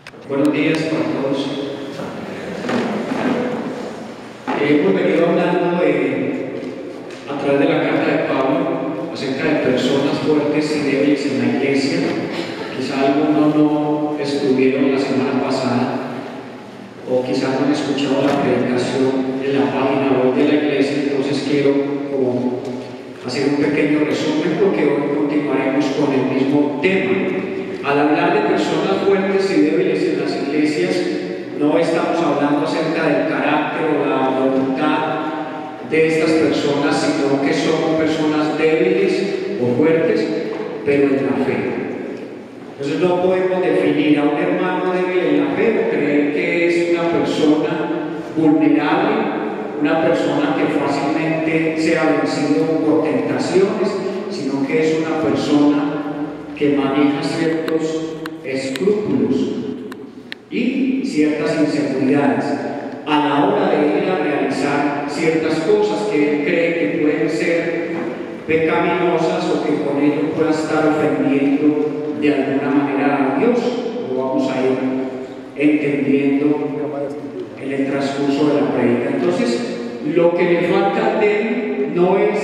Buenos días para todos. Hemos venido hablando a través de la carta de Pablo acerca de personas fuertes y débiles en la iglesia. Quizá algunos no estuvieron la semana pasada o quizá no han escuchado la predicación en la página web de la iglesia, entonces quiero como hacer un pequeño resumen porque hoy continuaremos con el mismo tema. Al hablar de personas fuertes y débiles en las iglesias, no estamos hablando acerca del carácter o la voluntad de estas personas, sino que son personas débiles o fuertes, pero en la fe. Entonces no podemos definir a un hermano débil en la fe o creer que es una persona vulnerable, una persona que fácilmente sea vencido por tentaciones, sino que es una persona que maneja ciertos escrúpulos y ciertas inseguridades a la hora de ir a realizar ciertas cosas que él cree que pueden ser pecaminosas o que con ello pueda estar ofendiendo de alguna manera a Dios. Lo vamos a ir entendiendo en el transcurso de la prédica. Entonces, lo que le falta de él no es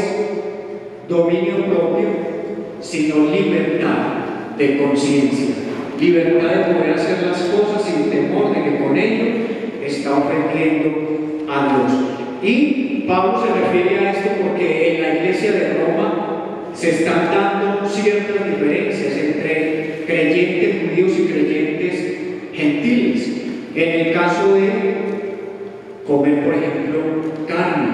dominio propio, sino libertad de conciencia, libertad de poder hacer las cosas sin temor de que con ello está ofendiendo a Dios. Y Pablo se refiere a esto porque en la iglesia de Roma se están dando ciertas diferencias entre creyentes judíos y creyentes gentiles. En el caso de comer, por ejemplo, carne,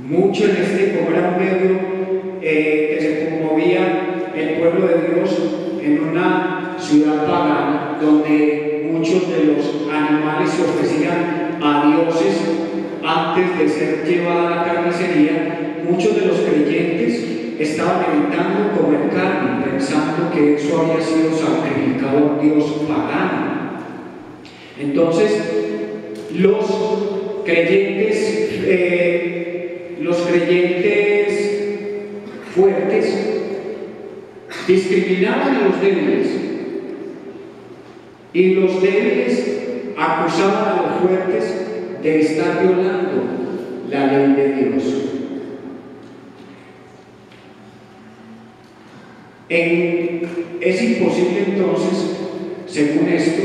mucho en este comer era un medio que se conmovía el pueblo de Dios en una ciudad pagana donde muchos de los animales se ofrecían a dioses antes de ser llevada a la carnicería. Muchos de los creyentes estaban evitando comer carne, pensando que eso había sido sacrificado a un dios pagano. Entonces, los creyentes fuertes discriminaban a los débiles y los débiles acusaban a los fuertes de estar violando la ley de Dios. Es imposible entonces, según esto,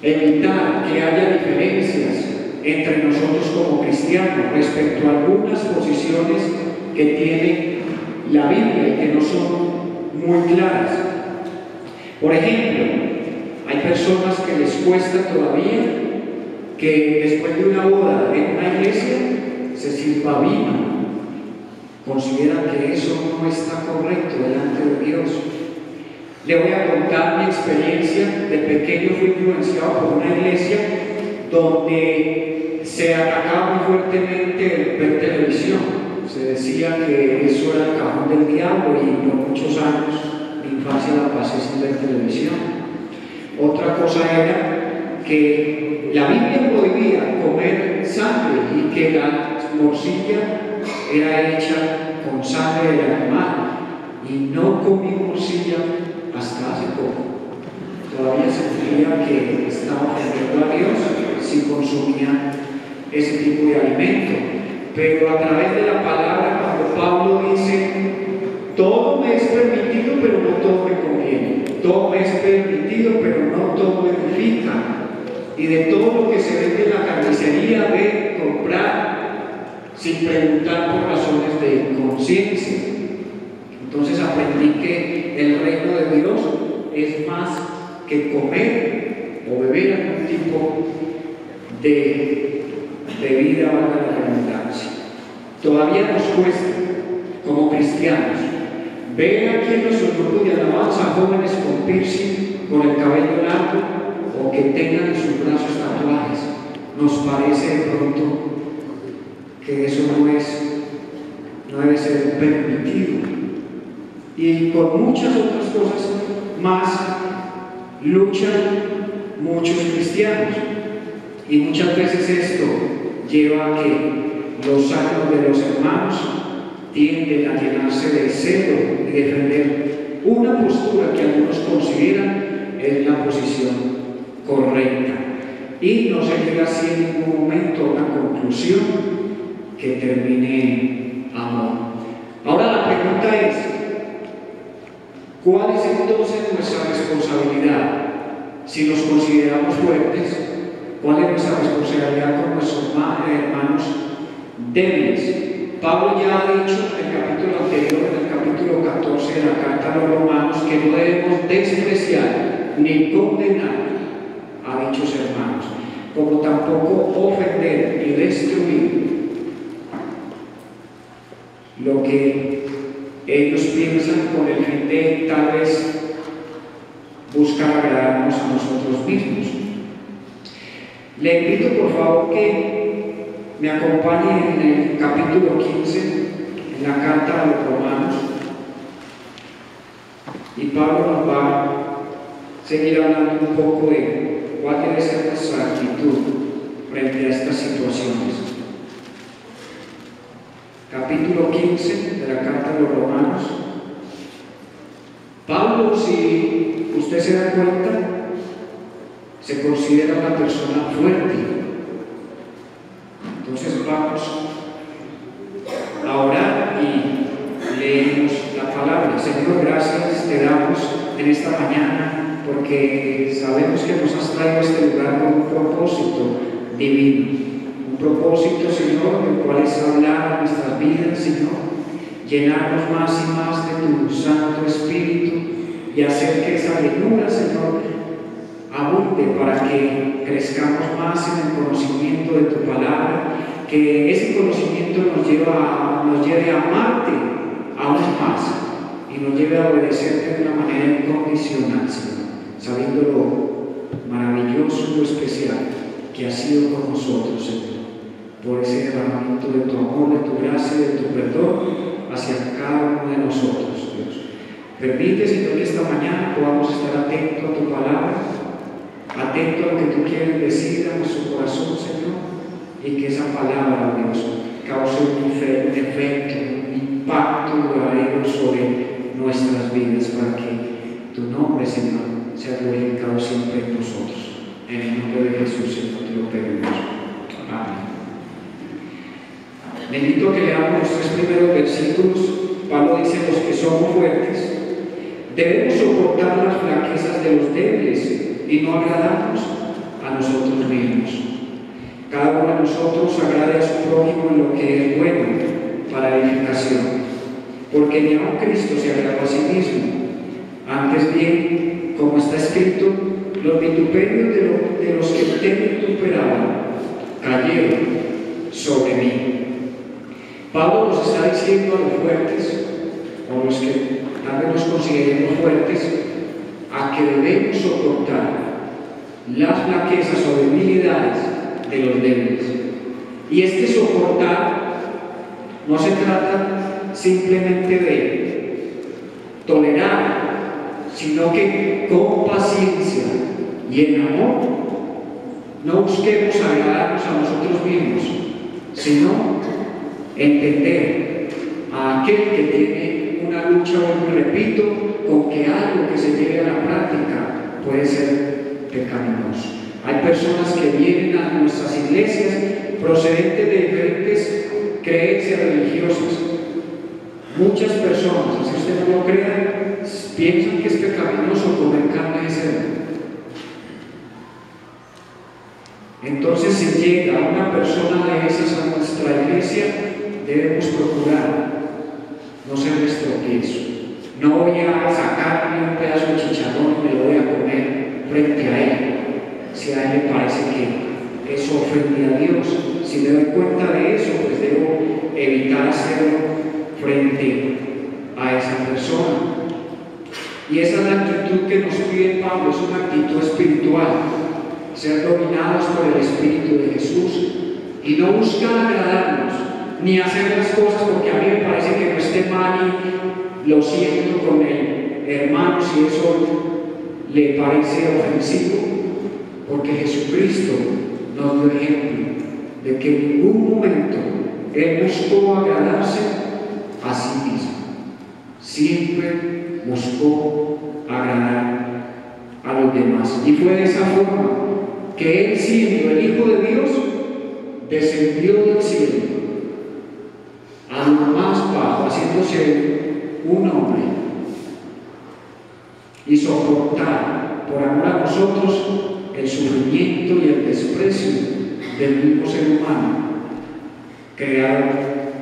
evitar que haya diferencias entre nosotros como cristianos respecto a algunas posiciones que tiene la Biblia y que no son muy claras. Por ejemplo, hay personas que les cuesta todavía que después de una boda en una iglesia se sirva vino. Consideran que eso no está correcto delante de Dios. Le voy a contar mi experiencia. De pequeño fui influenciado por una iglesia donde se atacaba muy fuertemente el ver televisión. Se decía que eso era el cajón del diablo y por muchos años mi infancia la pasé sin ver televisión. Otra cosa era que la Biblia prohibía comer sangre y que la morcilla era hecha con sangre del animal, y no comí morcilla hasta hace poco. Todavía sentía que estaba ofendiendo a Dios si consumía ese tipo de alimento. Pero a través de la palabra, cuando Pablo dice: todo me es permitido, pero no todo me conviene, todo me es permitido, pero no todo edifica, y de todo lo que se vende en la carnicería ve comprar sin preguntar por razones de conciencia. Entonces aprendí que el reino de Dios es más que comer o beber algún tipo de bebida, valga la redundancia. Todavía nos cuesta, como cristianos, ver aquí en nuestro grupo de alabanza jóvenes con piercing, con el cabello largo o que tengan en sus brazos tatuajes. Nos parece de pronto que eso no debe ser permitido. Y con muchas otras cosas más luchan muchos cristianos, y muchas veces esto lleva a que los ánimos de los hermanos tienden a llenarse de celo y defender una postura que algunos consideran es la posición correcta. Y no se llega así en ningún momento a una conclusión que termine amor. Ahora la pregunta es, ¿cuál es entonces nuestra responsabilidad? Si nos consideramos fuertes, ¿cuál es nuestra responsabilidad con nuestros hermanos débiles? Pablo ya ha dicho en el capítulo anterior, en el capítulo 14 de la carta a los Romanos, que no debemos despreciar ni condenar a dichos hermanos, como tampoco ofender y destruir lo que ellos piensan con el fin de tal vez buscar agradarnos a nosotros mismos. Le invito por favor que me acompañe en el capítulo 15, en la carta a los Romanos, y Pablo nos va a seguir hablando un poco de cuál debe ser nuestra actitud frente a estas situaciones. Capítulo 15 de la carta a los Romanos. Pablo, si usted se da cuenta, se considera una persona fuerte. Entonces vamos a orar y leemos la palabra. Señor, gracias te damos en esta mañana porque sabemos que nos has traído a este lugar con un propósito divino. Un propósito, Señor, el cual es hablar a nuestras vidas, Señor, llenarnos más y más de tu Santo Espíritu y hacer que esa llenura, Señor, abunde para que crezcamos más en el conocimiento de tu palabra, que ese conocimiento nos lleve a amarte aún más y nos lleve a obedecerte de una manera incondicional, Señor, sabiendo lo maravilloso y lo especial que has sido con nosotros, Señor, por ese derramamiento de tu amor, de tu gracia, de tu perdón hacia cada uno de nosotros, Dios. Permite, Señor, que esta mañana podamos estar atentos a tu palabra, atentos a lo que tú quieres decir a nuestro corazón, Señor, y que esa palabra, Dios, cause un efecto, un impacto duradero sobre nuestras vidas, para que tu nombre, Señor, sea glorificado siempre en nosotros. En el nombre de Jesús, Señor, te lo pedimos. Amén. Le invito a que leamos los 3 primeros versículos. Pablo dice: los que somos fuertes debemos soportar las flaquezas de los débiles y no agradarnos a nosotros mismos. Cada uno de nosotros agrade a su prójimo en lo que es bueno para edificación, porque ni aun Cristo se agradó a sí mismo. Antes bien, como está escrito, los vituperios de los que te vituperaban cayeron sobre mí. Pablo nos está diciendo a los fuertes, o los que tal vez nos consideremos fuertes, a que debemos soportar las flaquezas o debilidades de los débiles. Y este soportar no se trata simplemente de tolerar, sino que con paciencia y en amor no busquemos agradarnos a nosotros mismos, sino entender a aquel que tiene una lucha, y repito, con que algo que se lleve a la práctica puede ser pecaminoso. Hay personas que vienen a nuestras iglesias procedentes de diferentes creencias religiosas. Muchas personas, si usted no lo crea, piensan que es pecaminoso comer carne de cerdo. Entonces, si llega una persona de esas a nuestra iglesia, debemos procurar no ser nuestro tropiezo. No voy a sacarme un pedazo de chicharrón y me lo voy a comer frente a él, si a él le parece que eso ofende a Dios. Si me doy cuenta de eso, pues debo evitar hacerlo frente a esa persona. Y esa es la actitud que nos pide Pablo, es una actitud espiritual, ser dominados por el Espíritu de Jesús y no buscar agradarnos, ni hacer las cosas porque a mí me parece que no esté mal y lo siento con el hermano si eso le parece ofensivo, porque Jesucristo nos dio ejemplo de que en ningún momento Él buscó agradarse a sí mismo, siempre buscó agradar a los demás. Y fue de esa forma que Él, siendo el Hijo de Dios, descendió del cielo a lo más bajo, haciéndose un hombre, y soportar por amor a nosotros el sufrimiento y el desprecio del mismo ser humano creado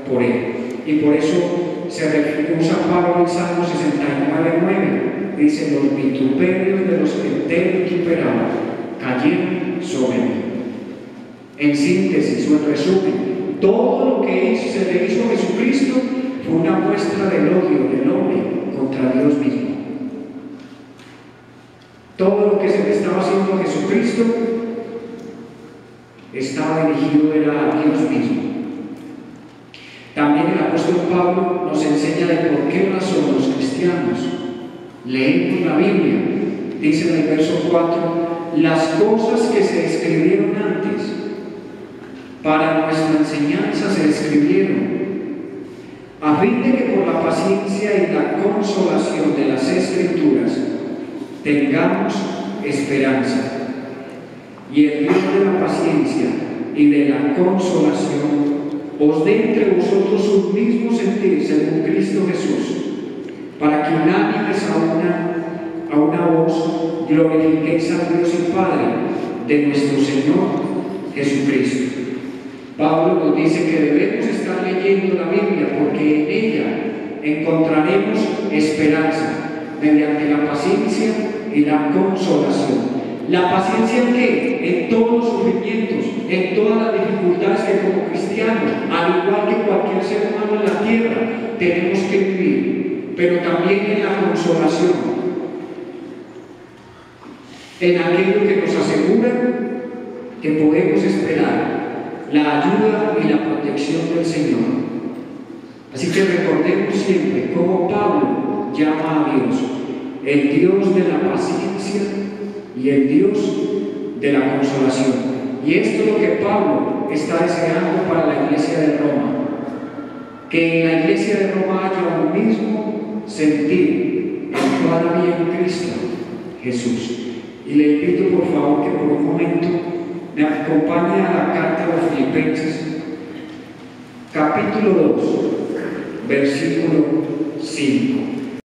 por Él. Y por eso se usa Pablo en Salmo 69:9, dice: los vituperios de los que te vituperaban cayeron sobre mí. En síntesis o en resumen, todo lo que se le hizo a Jesucristo fue una muestra del odio del hombre contra Dios mismo. Todo lo que se le estaba haciendo a Jesucristo estaba dirigido a Dios mismo. También el apóstol Pablo nos enseña de por qué razón los cristianos leemos la Biblia. Dice en el verso 4: las cosas que se escribieron antes para nuestra enseñanza se escribieron a fin de que por la paciencia y la consolación de las Escrituras tengamos esperanza. Y el Dios de la paciencia y de la consolación os dé entre vosotros un mismo sentir según Cristo Jesús, para que unánimes a una voz glorifiquéis a Dios y Padre de nuestro Señor Jesucristo. Pablo nos dice que debemos estar leyendo la Biblia porque en ella encontraremos esperanza mediante la paciencia y la consolación. ¿La paciencia en qué? En todos los sufrimientos, en todas las dificultades que como cristianos, al igual que cualquier ser humano en la tierra, tenemos que vivir, pero también en la consolación, en aquello que nos asegura que podemos esperar la ayuda y la protección del Señor. Así que recordemos siempre cómo Pablo llama a Dios el Dios de la paciencia y el Dios de la consolación. Y esto es lo que Pablo está deseando para la iglesia de Roma, que en la iglesia de Roma haya un mismo sentir en toda vida en Cristo Jesús. Y le invito por favor que por un momento me acompañe a la carta de los Filipenses, capítulo 2, versículo 5.